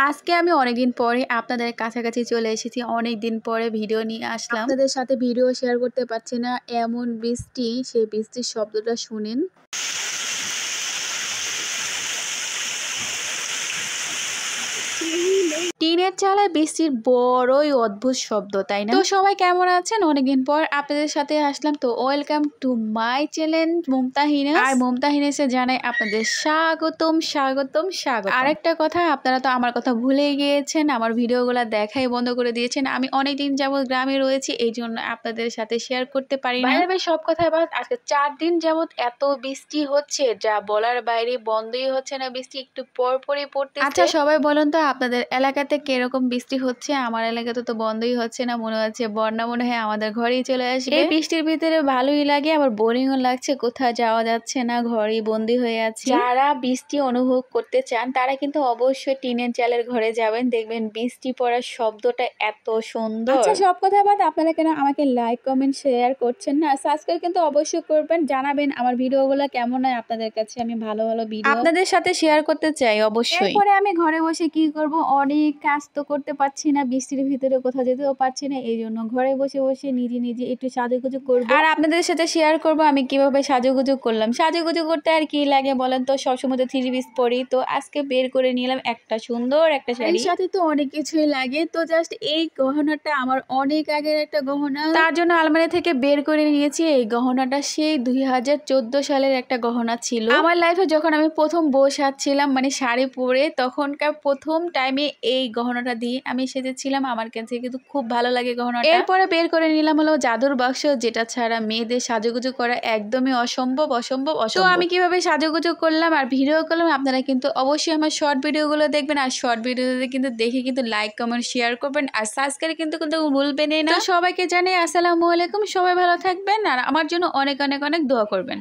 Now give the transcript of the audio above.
আজকে আমি অনেকদিন পরে আপনাদের কাছাকাছি চলে এসেছি। অনেকদিন পরে ভিডিও নিয়ে আসলাম। আপনাদের সাথে ভিডিও শেয়ার করতে পারছি না, এমন বৃষ্টি, সেই বৃষ্টির শব্দটা শুনেন। টিনের চালায় বৃষ্টির বড়ই অদ্ভুত শব্দ, তাই না? তো সবাই কেমন আছেন? অনেকদিন পর আপনাদের সাথে আসলাম। তো welcome to my channel Mumtahina. আর মুমতাহিনাসে জানাই আপনাদের স্বাগতম স্বাগতম স্বাগতম। আরেকটা কথা, আপনারা তো আমার কথা ভুলেই গিয়েছেন, আমার ভিডিওগুলো দেখাই বন্ধ করে দিয়েছেন। আমি অনেকদিন যাবত গ্রামে রয়েছি, এই জন্য আপনাদের সাথে শেয়ার করতে পারি না। বাইরে সব কথা বাদ, আজকে 4 দিন যাবত এত বৃষ্টি হচ্ছে যা বলার বাইরে, বন্ধই হচ্ছে না বৃষ্টি, একটু পর পরই পড়তে। আচ্ছা সবাই বলুন তো আপনাদের এলাকাতে কিরকম বৃষ্টি হচ্ছে? আমার এলাকাতে তো বন্ধই হচ্ছে না, মনে হচ্ছে বন্যা মনে হয় আমাদের ঘরেই চলে আসবে। এই বৃষ্টির ভিতরে ভালোই লাগে, আবার বোরিংও লাগছে, কোথাও যাওয়া যাচ্ছে না, ঘরেই বন্দি হয়ে আছে। যারা বৃষ্টি অনুভব করতে চান তারা কিন্তু অবশ্যই টিনের চালের ঘরে যাবেন, দেখবেন বৃষ্টি পড়ার শব্দটা এত সুন্দর। আচ্ছা সব কথা বাদ, আপনারা কেন আমাকে লাইক কমেন্ট শেয়ার করছেন না? সাবস্ক্রাইব কিন্তু অবশ্যই করবেন, জানাবেন আমার ভিডিওগুলো কেমন হয় আপনাদের কাছে। আমি ভালো ভালো ভিডিও আপনাদের সাথে শেয়ার করতে চাই অবশ্যই। এরপরে আমি ঘরে বসে কি করব, অনেক কাজ তো করতে পারছি না, বৃষ্টির ভিতরে কোথাও যেতেও পারছি না, এই জন্য ঘরে বসে বসে নিজে নিজে একটু সাজুগুজু করব, আর আপনাদের সাথে শেয়ার করব আমি কিভাবে সাজুগুজু করলাম। সাজুগুজু করতে আর কি লাগে বলেন তো, সবসময় তো 3 পিস পরি, তো আজকে বের করে নিলাম একটা সুন্দর একটা শাড়ি। এর সাথে তো অনেক কিছুই লাগে, তো জাস্ট এই গহনাটা আমার অনেক আগের একটা গহনা, তার জন্য আলমারি থেকে বের করে নিয়েছি। এই গহনাটা সেই 2014 সালের একটা গহনা ছিল আমার লাইফে, যখন আমি প্রথম বউ সাজছিলাম, মানে শাড়ি পরে, তখনকার প্রথম টাইমে এই গহনাটা দিয়ে আমি সেজেছিলাম। আমার কাছে কিন্তু খুব ভালো লাগে গহনাটা। এরপরে বের করে নিলাম হলো জাদুর বাক্স, যেটা ছাড়া মেয়েদের সাজুগুজু করা একদমই অসম্ভব অসম্ভব অসম্ভব। তো আমি কিভাবে সাজুগুজু করলাম আর ভিডিও করলাম, আপনারা কিন্তু অবশ্যই আমার শর্ট ভিডিওগুলো দেখবেন, আর শর্ট ভিডিওতে কিন্তু দেখে কিন্তু লাইক কমেন্ট শেয়ার করবেন, আর সাবস্ক্রাইব কিন্তু ভুলবেনই না। সবাইকে জানাই আসসালামু আলাইকুম, সবাই ভালো থাকবেন, আর আমার জন্য অনেক অনেক অনেক দোয়া করবেন।